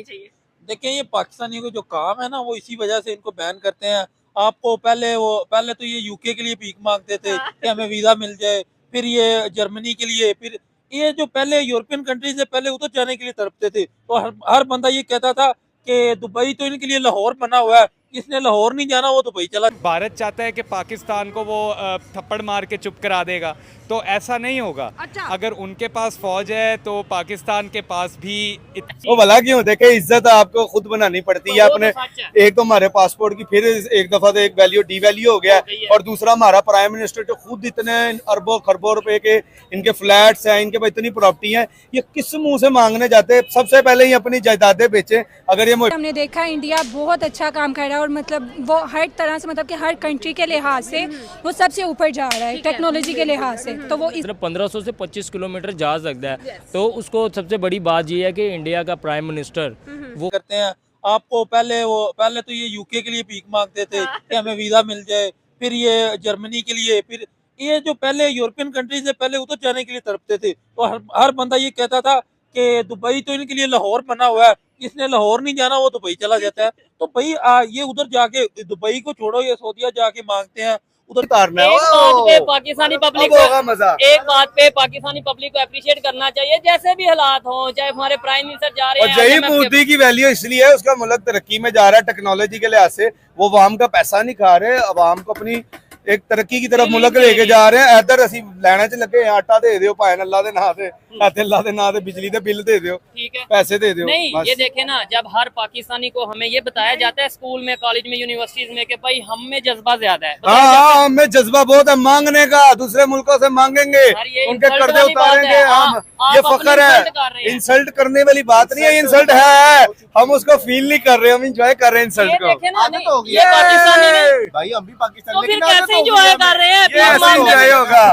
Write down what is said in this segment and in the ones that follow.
करनी चाहिए? देखिए ये पाकिस्तानियों का जो काम है ना वो इसी वजह से इनको बैन करते हैं। आपको पहले तो ये यूके के लिए भीख मांगते थे हाँ। कि हमें वीजा मिल जाए, फिर ये जर्मनी के लिए, फिर ये जो पहले यूरोपियन कंट्री से पहले उधर जाने के लिए तड़पते थे। तो हर बंदा ये कहता था कि दुबई तो इनके लिए लाहौर बना हुआ है, जिसने लाहौर नहीं जाना वो दुबई चला। भारत चाहता है कि पाकिस्तान को वो थप्पड़ मार के चुप करा देगा, तो ऐसा नहीं होगा। अच्छा। अगर उनके पास फौज है तो पाकिस्तान के पास भी वो भला क्यों, देखे इज्जत आपको खुद बनानी पड़ती है वो अपने। तो सच है। एक तो हमारे पासपोर्ट की फिर एक दफा तो एक वैल्यू डी वैल्यू हो गया हो गई है। और दूसरा हमारा प्राइम मिनिस्टर जो खुद इतने अरबों खरबों रुपए के इनके फ्लैट्स हैं, इनके पास इतनी प्रॉपर्टी है, ये किस मुंह से मांगने जाते हैं? सबसे पहले ही अपनी जायदादें बेचे। अगर ये हमने देखा इंडिया बहुत अच्छा काम कर रहा है और मतलब वो हर तरह से मतलब कि हर कंट्री के लिहाज से वो सबसे ऊपर जा रहा है टेक्नोलॉजी के लिहाज से। तो वो इस 1500 से 25 किलोमीटर जा सकता है। तो उसको सबसे बड़ी बात ये है कि इंडिया का प्राइम मिनिस्टर वो करते हैं। आपको पहले तो ये यूके के लिए भीख मांगते थे कि हमें वीजा मिल जाए, फिर ये जर्मनी के लिए, फिर ये जो पहले यूरोपियन कंट्री से पहले उधर जाने के लिए तड़पते थे। तो हर बंदा ये कहता था कि दुबई तो इनके लिए लाहौर बना हुआ है, जिसने लाहौर नहीं जाना वो दुबई चला जाता है। तो भाई ये उधर जाके दुबई को छोड़ो, ये सऊदीया जाके मांगते हैं उधर उतारना एक बात पे पाकिस्तानी पब्लिक होगा मजा। एक बात पे पाकिस्तानी पब्लिक को अप्रिशिएट करना चाहिए, जैसे भी हालात हो, चाहे हमारे प्राइम मिनिस्टर जा रहे और हैं जही IMF के- मोदी की वैल्यू इसलिए है उसका मुल्क तरक्की में जा रहा है टेक्नोलॉजी के लिहाज से। वो अवाम का पैसा नहीं खा रहे, अवाम को अपनी एक तरक्की की तरफ मुल्क लेके जा रहे हैं। इधर ਅਸੀਂ ਲੈਣੇ ਚ ਲੱਗੇ ਆਟਾ ਦੇ ਦਿਓ ਭਾਵੇਂ ਅੱਲਾ ਦੇ ਨਾਂ ਤੇ, ਇੱਥੇ ਅੱਲਾ ਦੇ ਨਾਂ ਤੇ ਬਿਜਲੀ ਦੇ ਬਿੱਲ ਦੇ ਦਿਓ, ठीक है। पैसे दे दियो नहीं बस। ये देखे ना, जब हर पाकिस्तानी को हमें ये बताया जाता है स्कूल में, कॉलेज में, यूनिवर्सिटीज में कि भाई हम में जज्बा ज्यादा है, बताया हाँ जाता है। हाँ, हमें जज्बा बहुत है मांगने का, दूसरे मुल्कों से मांगेंगे, यार ये उनके insult कर्जे वाली बात उतारेंगे है। हम। आप ये अपनी फखर insult कर रहे है, हैं। इंसल्ट करने वाली बात नहीं है, इंसल्ट है, हम उसको फील नहीं कर रहे, हम इंजॉय कर रहे हैं ये इंसल्ट को। देखे ना, आदत नहीं, हो गई ये है। पाकिस्तानी ने भाई हम भी पाकिस्तान तो फिर लेकिन आदत कैसे हो गई इंजॉय है कर रहे हैं? ये ऐसे इंजॉय होगा,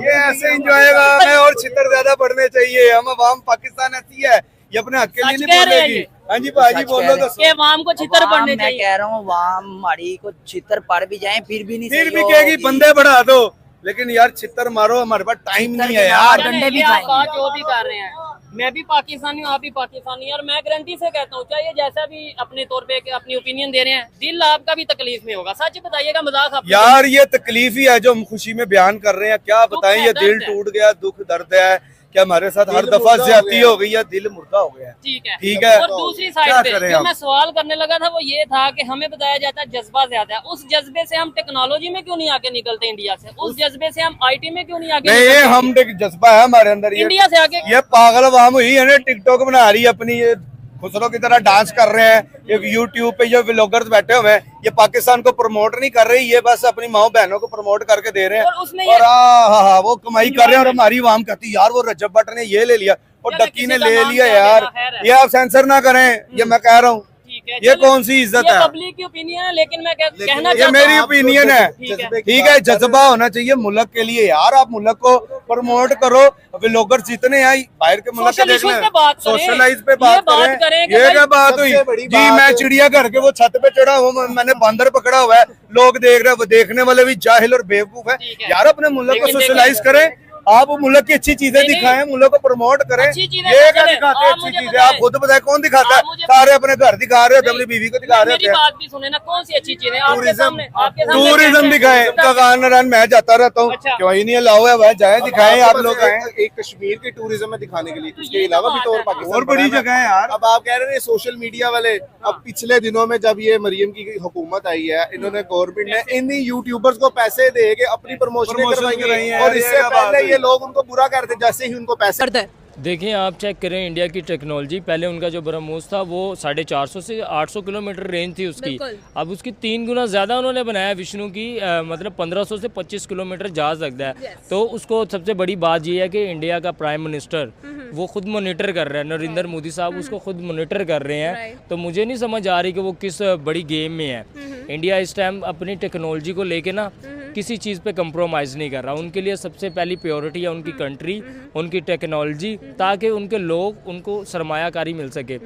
ये ऐसे इंजॉय होगा हमें, और छितर ज्यादा बढ़ने चाहिए। हम अवाम पाकिस्तान ऐसी है, ये अपने हक के लिए सच नहीं कह रहे हैं बोलेगी। ये। हाँ जी भाई जी सच बोलो कह रहे तो कि वाम को छितर पड़ने मैं चाहिए। कह रहा हूँ वहाँ हमारी को छितर पड़ भी जाए फिर भी नहीं फिर सही भी होगी। कहेगी बंदे बढ़ा दो, लेकिन यार छितर मारो, हमारे पास टाइम नहीं है यार। चले, डंडे भी ये आप खाएंगे। बात जो भी कर रहे हैं, मैं भी पाकिस्तानी हूँ, आप भी पाकिस्तानी हैं, और मैं गारंटी से कहता हूँ, चाहे जैसा भी अपने तौर पे अपनी ओपिनियन दे रहे हैं, दिल आपका भी तकलीफ में होगा। सच बताइएगा, मजाक आप यार ये तकलीफ ही है जो हम खुशी में बयान कर रहे हैं, क्या दुख बताएं, है, ये दिल दर्द है। टूट गया, दुख दर्द है कि हमारे साथ हर दिल दफा मुर्दा हो ज्यादती गया। हो गई है, दिल मुर्दा हो गया है। ठीक है। ठीक है। और दूसरी क्या साइड पे करें जो हम? मैं सवाल करने लगा था वो ये था कि हमें बताया जाता है जज्बा ज्यादा है, उस जज्बे से हम टेक्नोलॉजी में क्यों नहीं आगे निकलते इंडिया से? उस जज्बे से हम आईटी में क्यों नहीं आगे नहीं, ये निकलते? हम एक जज्बा है हमारे अंदर, इंडिया से आगे ये पागल अवाम हुई है ना, टिकटॉक बना रही है अपनी, ये खुसरो की तरह डांस कर रहे हैं, ये यूट्यूब पे जो व्लॉगर्स बैठे हुए हैं, ये पाकिस्तान को प्रमोट नहीं कर रही, ये बस अपनी माओ बहनों को प्रमोट करके दे रहे हैं। और उसमें ये और हाँ वो कमाई कर रहे हैं, और हमारी आवाम कहती है यार वो रजब भट्ट ने ये ले लिया और चलो, डक्की किसी ने का ले नाम लिया क्या यार, लेना, खैर है। ये आप सेंसर ना करें, ये मैं कह रहा हूँ। ठीक है, ये चलिए, कौन सी इज्जत ये है? पब्लिक की ओपिनियन है, लेकिन मैं कहना ये चाहता मेरी हूँ ओपिनियन है। ठीक है। ठीक है, जज्बा होना चाहिए मुल्क के लिए यार, आप मुल्क को प्रमोट करो। व्लॉगर जितने हैं बाहर के मुल्क के सोशल देखना इश्यूज पे बात करें। सोशलाइज पे ये बात बात करें कि ये भाई क्या बात हुई सबसे बड़ी जी? बात मैं है- चिड़ियाघर के वो छत पे चढ़ा हूँ, मैंने बंदर पकड़ा हुआ है, लोग देख रहे हैं, वो देखने वाले भी जाहिल और बेवकूफ है। ठीक है। यार अपने मुल्क को लेकिन सोशलाइज देखिए- करें, आप मुल्क की अच्छी चीजें नहीं, दिखाएं, मुल्क को प्रमोट करें। अच्छी चीजें ये ना क्या चलें, दिखाते हैं आप अच्छी मुझे चीजें? बताएं। आप खुद बताए कौन दिखाता आप है? मुझे सारे अपने घर दिखा रहे होते हैं, अपनी नहीं, बीवी को दिखा रहे मेरी होते हैं। बात भी सुने ना, कौन सी अच्छी चीजें आपके सामने टूरिज्म कैसे- दिखाए, कगान रन मैं जाता रहता हूँ, अच्छा। क्यों ही नहीं अलाउ है, वह जाए दिखाएं, आप लोग आए। एक कश्मीर के टूरिज्म में दिखाने के लिए, इसके अलावा भी तो और पाकिस्तान और बड़ी बड़ा है। जगह है यार। अब आप कह रहे हैं सोशल मीडिया वाले, अब पिछले दिनों में जब ये मरियम की हुकूमत आई है, इन्होंने गवर्नमेंट ने इन यूट्यूबर्स को पैसे दे के अपनी प्रमोशन प्रमोशन करवाई कराई है, है, और ये इससे क्या बात पहले हुई? ये लोग उनको बुरा करते जैसे ही उनको पैसे। देखिए, आप चेक करें इंडिया की टेक्नोलॉजी। पहले उनका जो ब्रह्मोस था वो 450 से 800 किलोमीटर रेंज थी उसकी, अब उसकी 3 गुना ज़्यादा उन्होंने बनाया। विष्णु की मतलब 1500 से 25 किलोमीटर जा सकता है। तो उसको सबसे बड़ी बात ये है कि इंडिया का प्राइम मिनिस्टर वो खुद मोनिटर कर रहा है, नरेंद्र मोदी साहब उसको खुद मोनिटर कर रहे हैं। तो मुझे नहीं समझ आ रही कि वो किस बड़ी गेम में है। इंडिया इस टाइम अपनी टेक्नोलॉजी को लेके ना किसी चीज़ पे कंप्रोमाइज़ नहीं कर रहा। उनके लिए सबसे पहली प्रायोरिटी है उनकी कंट्री, उनकी टेक्नोलॉजी, ताकि उनके लोग उनको सरमायाकारी मिल सके।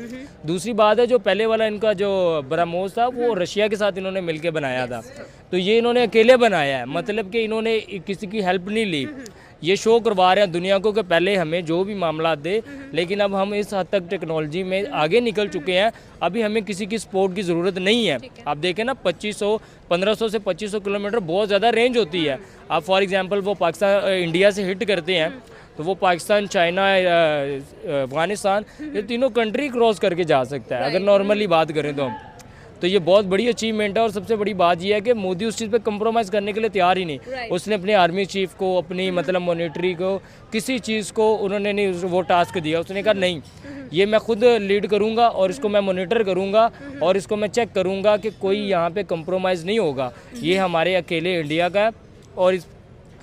दूसरी बात है, जो पहले वाला इनका जो ब्रह्मोस था वो रशिया के साथ इन्होंने मिलके बनाया था, तो ये इन्होंने अकेले बनाया है, मतलब कि इन्होंने किसी की हेल्प नहीं ली। ये शो करवा रहे हैं दुनिया को कि पहले हमें जो भी मामला दे, लेकिन अब हम इस हद तक टेक्नोलॉजी में आगे निकल चुके हैं, अभी हमें किसी की सपोर्ट की ज़रूरत नहीं है। आप देखें ना 1500 से 2500 किलोमीटर बहुत ज़्यादा रेंज होती है। आप फॉर एग्जांपल वो पाकिस्तान इंडिया से हिट करते हैं तो वो पाकिस्तान, चाइना, अफगानिस्तान, ये तीनों कंट्री क्रॉस करके जा सकता है अगर नॉर्मली बात करें तो हम। तो ये बहुत बड़ी अचीवमेंट है और सबसे बड़ी बात ये है कि मोदी उस चीज़ पे कंप्रोमाइज़ करने के लिए तैयार ही नहीं। उसने अपने आर्मी चीफ को, अपनी मतलब मॉनिटरी को, किसी चीज़ को उन्होंने नहीं वो टास्क दिया। उसने कहा नहीं, ये मैं खुद लीड करूंगा और इसको मैं मॉनिटर करूंगा और इसको मैं चेक करूंगा कि कोई यहाँ पे कंप्रोमाइज़ नहीं होगा। ये हमारे अकेले इंडिया का है और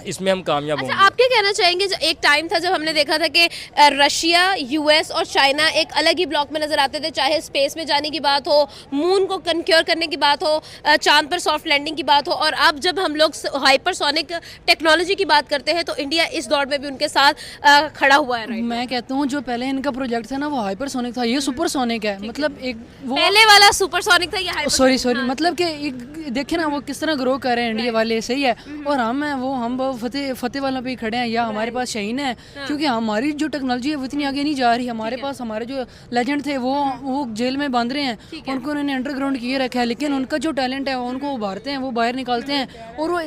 इसमें हम कामयाब होंगे। अच्छा, आप क्या कहना चाहेंगे? एक टाइम था जब हमने देखा था कि रशिया, यूएस और चाइना एक अलग ही ब्लॉक में नजर आते थे, चाहे स्पेस में जाने की बात हो, मून को कन्क्योर करने की बात हो, चांद पर सॉफ्ट लैंडिंग की बात हो, और अब जब हम लोग हाइपरसोनिक टेक्नोलॉजी की बात करते हैं तो इंडिया इस दौड़ में भी उनके साथ खड़ा हुआ है। मैं कहता हूँ जो पहले इनका प्रोजेक्ट था ना वो हाइपरसोनिक था, ये सुपरसोनिक है। मतलब एक वो पहले वाला सुपरसोनिक था, ये सॉरी मतलब कि देखे ना वो किस तरह ग्रो कर रहे हैं इंडिया वाले, सही है। और हम फतेह वाला पे ही खड़े हैं या हमारे पास शाहीन है, क्योंकि हमारी जो टेक्नोलॉजी है वो इतनी आगे नहीं जा रही। हमारे पास हमारे जो लेजेंड थे वो जेल में बंद रहे हैं, उनको उन्होंने अंडरग्राउंड किए रखा है, लेकिन उनका जो टैलेंट है उनको उभारते हैं, वो बाहर निकालते हैं और वो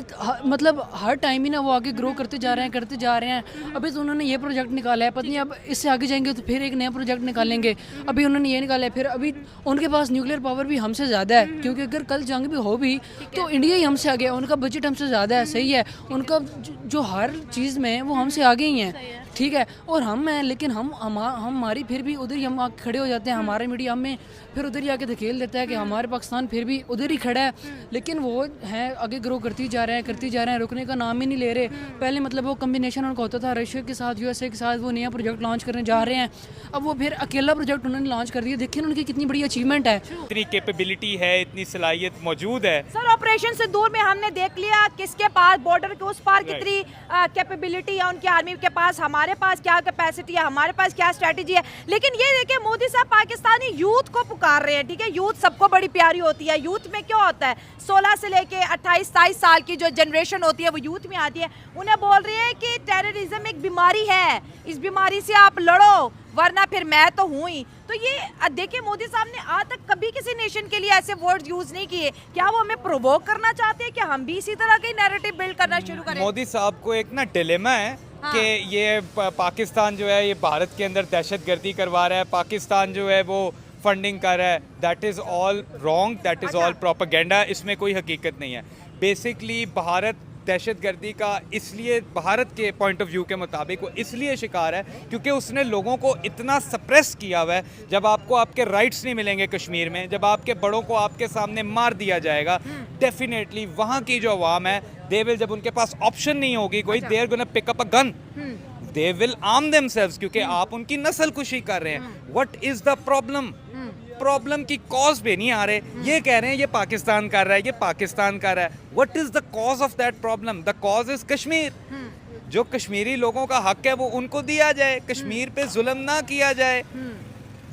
मतलब हर टाइम ही ना वो आगे ग्रो करते जा रहे हैं। अभी तो उन्होंने ये प्रोजेक्ट निकाला है, पता नहीं अब इससे आगे जाएंगे तो फिर एक नया प्रोजेक्ट निकालेंगे। अभी उन्होंने ये निकाला है, फिर अभी उनके पास न्यूक्लियर पावर भी हमसे ज़्यादा है, क्योंकि अगर कल जंग भी हो भी तो इंडिया ही हमसे आगे है, उनका बजट हमसे ज़्यादा है, सही है। उनका जो हर चीज़ में वो हमसे आगे ही हैं, ठीक है। और हम हैं, लेकिन हमारी फिर भी उधर ही हम आके खड़े हो जाते हैं। हमारे मीडिया हमें फिर उधर ही आके धकेल देता है कि हमारे पाकिस्तान फिर भी उधर ही खड़ा है, लेकिन वो है आगे ग्रो करती जा रहे हैं, रुकने का नाम ही नहीं ले रहे। पहले मतलब वो कम्बिनेशन उनका होता था रशिया के साथ, यूएसए के साथ, वो नया प्रोजेक्ट लॉन्च करने जा रहे हैं। अब वो फिर अकेला प्रोजेक्ट उन्होंने लॉन्च कर दिया। देखिए उनकी कितनी बड़ी अचीवमेंट है, इतनी कैपेबिलिटी है, इतनी सलाहियत मौजूद है। सर ऑपरेशन से दूर में हमने देख लिया किसके पास बॉर्डर के उस पार कितनी कैपेबिलिटी है उनकी आर्मी के पास, हमारे पास क्या कैपेसिटी है, हमारे पास क्या स्ट्रेटजी है। लेकिन ये देखिए मोदी साहब पाकिस्तानी यूथ को पुकार रहे हैं, ठीक है। यूथ सबको बड़ी प्यारी होती है, यूथ में क्या होता है 16 से लेके 28-27 साल की जो जनरेशन होती है वो यूथ में आती है। उन्हें बोल रही है कि टेररिज्म एक बीमारी है, इस बीमारी से आप लड़ो वरना फिर मैं तो हूँ ही। तो ये देखिए मोदी साहब ने आज तक कभी किसी नेशन के लिए ऐसे वर्ड यूज नहीं किए। क्या वो हमें प्रोवोक करना चाहते हैं कि हम भी इसी तरह के नैरेटिव बिल्ड करना शुरू करें? मोदी साहब को एक ना डिलेमा है कि ये पाकिस्तान जो है ये भारत के अंदर दहशतगर्दी करवा रहा है, पाकिस्तान जो है वो फंडिंग कर रहा है। That is all wrong, that is all propaganda, इसमें कोई हकीकत नहीं है। बेसिकली भारत दहशतगर्दी का इसलिए भारत के पॉइंट ऑफ व्यू के मुताबिक वो इसलिए शिकार है क्योंकि उसने लोगों को इतना सप्रेस किया हुआ है। जब आपको आपके राइट्स नहीं मिलेंगे कश्मीर में, जब आपके बड़ों को आपके सामने मार दिया जाएगा, डेफिनेटली वहाँ की जो अवाम है दे विल, जब उनके पास ऑप्शन नहीं होगी कोई, they are gonna pick up a gun, they will arm themselves, क्योंकि आप उनकी नस्ल कुशी कर रहे हैं। व्हाट इज द प्रॉब्लम की कॉज पे नहीं आ रहे। ये कह रहे हैं ये पाकिस्तान कर रहा है, ये पाकिस्तान कर रहा है। What is the cause of that problem? The cause is Kashmir. जो कश्मीरी लोगों का हक है वो उनको दिया जाए, कश्मीर पे जुल्म ना किया जाए।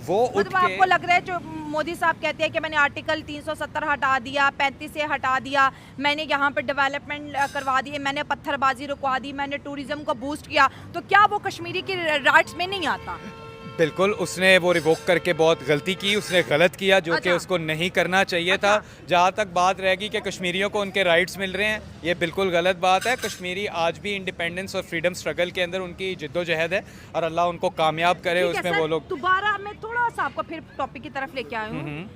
वो उठ के आपको लग रहा है जो मोदी साहब कहते हैं कि मैंने आर्टिकल 370 हटा दिया, 35 से हटा दिया, मैंने यहाँ पर डेवलपमेंट करवा दी, मैंने पत्थरबाजी रुकवा दी, मैंने टूरिज्म को बूस्ट किया, तो क्या वो कश्मीरी की राइट्स में नहीं आता? बिल्कुल, उसने वो रिवोक करके बहुत गलती की, उसने गलत किया जो कि उसको नहीं करना चाहिए था। जहाँ तक बात रहेगी कि कश्मीरियों को उनके राइट्स मिल रहे हैं, ये बिल्कुल गलत बात है। कश्मीरी आज भी इंडिपेंडेंस और फ्रीडम स्ट्रगल के अंदर उनकी जिद्दोजहद है और अल्लाह उनको कामयाब करे उसमें। वो लोग दोबारा मैं थोड़ा सा आपको फिर टॉपिक की तरफ लेके आया हूँ।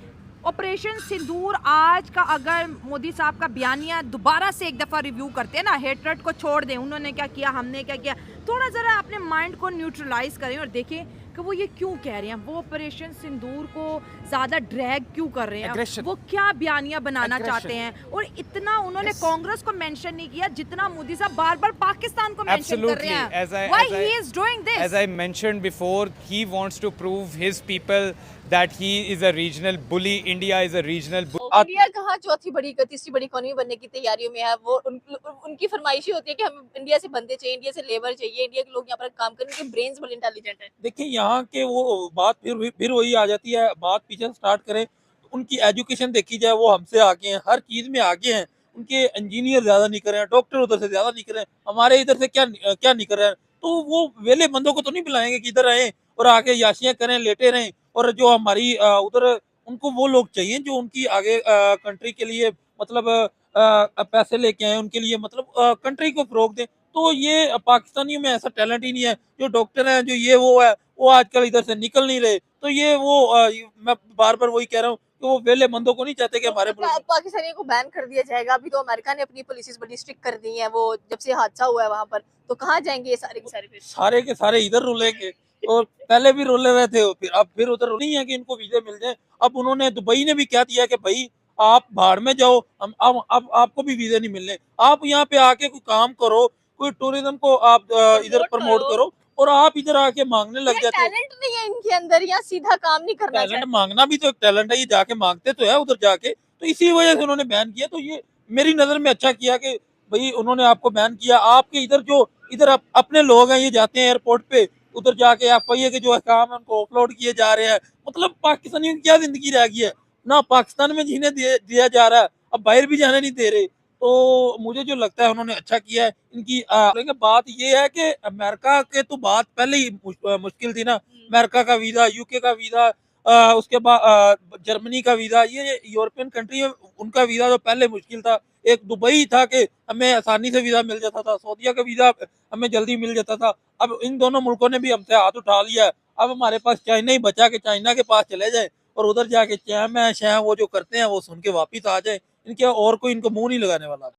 ऑपरेशन सिंदूर आज का अगर मोदी साहब का बयानिया दोबारा से एक दफ़ा रिव्यू करते हैं ना, हेटरेट को छोड़ दें, उन्होंने क्या किया, हमने क्या किया, थोड़ा ज़रा अपने माइंड को न्यूट्रलाइज करें और देखें कि वो ये क्यों कह रहे हैं, वो ऑपरेशन सिंदूर को ज़्यादा ड्रैग क्यों कर रहे हैं, वो क्या बयानिया बनाना चाहते हैं। और इतना उन्होंने कांग्रेस को मेंशन नहीं किया जितना मोदी साहब बार बार पाकिस्तान को मेंशन कर रहे हैं। Why he is doing this? As I mentioned before, he wants to prove his people that he is a regional bully. India is a regional bully. India कहाँ चौथी बड़ी तीसरी बड़ी इकोनॉमी बनने की तैयारियों में है। वो उनकी फरमाइश ही होती है कि हम इंडिया से बंदे चाहिए, इंडिया से लेबर चाहिए, इंडिया के लोग यहाँ पर काम करें, उनके ब्रेन्स बड़े इंटेलिजेंट हैं। देखिए यहाँ के वो बात फिर वही आ जाती है, बात पीछे स्टार्ट करें तो उनकी एजुकेशन देखी जाए, वो हमसे आगे हैं, हर चीज़ में आगे हैं। उनके इंजीनियर ज्यादा नहीं कर रहे हैं, डॉक्टर उधर से ज्यादा नहीं कर रहे हैं, हमारे इधर से क्या क्या नहीं कर रहे हैं। तो वो वेले बंदों को तो नहीं बुलाएंगे कि इधर आए और आके याशियां करें, लेटे रहें। और जो हमारी उधर उनको वो लोग चाहिए जो उनकी आगे कंट्री के लिए मतलब पैसे लेके आए, उनके लिए मतलब कंट्री को फरोग दें। तो ये पाकिस्तानियों में ऐसा टैलेंट ही नहीं है। जो डॉक्टर हैं, जो ये वो है, वो आजकल इधर से निकल नहीं रहे। तो ये वो मैं बार बार वही कह रहा हूँ कि वो वेले बंदों को नहीं चाहते कि हमारे पाकिस्तानियों को बैन कर दिया जाएगा। अभी तो अमेरिका ने अपनी पॉलिसीज बड़ी स्ट्रिक्ट कर दी हैं, वो जब से हादसा हुआ है वहां पर, तो कहाँ जाएंगे ये सारे के सारे फिर? सारे के सारे इधर रुलेंगे और पहले भी रुले हुए थे, फिर अब फिर उधर नहीं है कि इनको वीजे मिल जाए। अब उन्होंने दुबई ने भी क्या दिया कि भाई आप बाहर में जाओ, हम अब आपको भी वीजे नहीं मिलने, आप यहाँ पे आके कोई काम करो, कोई टूरिज्म को आप इधर प्रमोट करो, और आप इधर आके मांगने लग जाते हो। टैलेंट नहीं है इनके अंदर या सीधा काम नहीं करना टैलेंट मांगना भी तो एक टैलेंट है, ये जाके मांगते तो है उधर जाके। तो इसी वजह से उन्होंने बैन किया। तो ये मेरी नजर में अच्छा किया कि भाई उन्होंने आपको बैन किया। आपके इधर जो इधर अपने लोग हैं, ये जाते हैं एयरपोर्ट पे, उधर जाके FIA के जो काम है उनको ऑफलोड किए जा रहे हैं। मतलब पाकिस्तानियों की क्या जिंदगी रह गई है ना, पाकिस्तान में जीने दिया जा रहा है, अब बाहर भी जाने नहीं दे रहे। तो मुझे जो लगता है उन्होंने अच्छा किया है। इनकी बात ये है कि अमेरिका के तो बात पहले ही मुश्किल थी ना, अमेरिका का वीजा, UK का वीजा, उसके बाद जर्मनी का वीजा, ये यूरोपियन कंट्री है, उनका वीजा जो पहले मुश्किल था। एक दुबई था कि हमें आसानी से वीजा मिल जाता था, सऊदीया का वीजा हमें जल्दी मिल जाता था। अब इन दोनों मुल्कों ने भी हमसे हाथ उठा लिया है। अब हमारे पास चाइना ही बचा के चाइना के पास चले जाए और उधर जाके चैम है शह वो जो करते हैं वो सुन के वापिस आ जाए। इनके और कोई इनको मुंह नहीं लगाने वाला।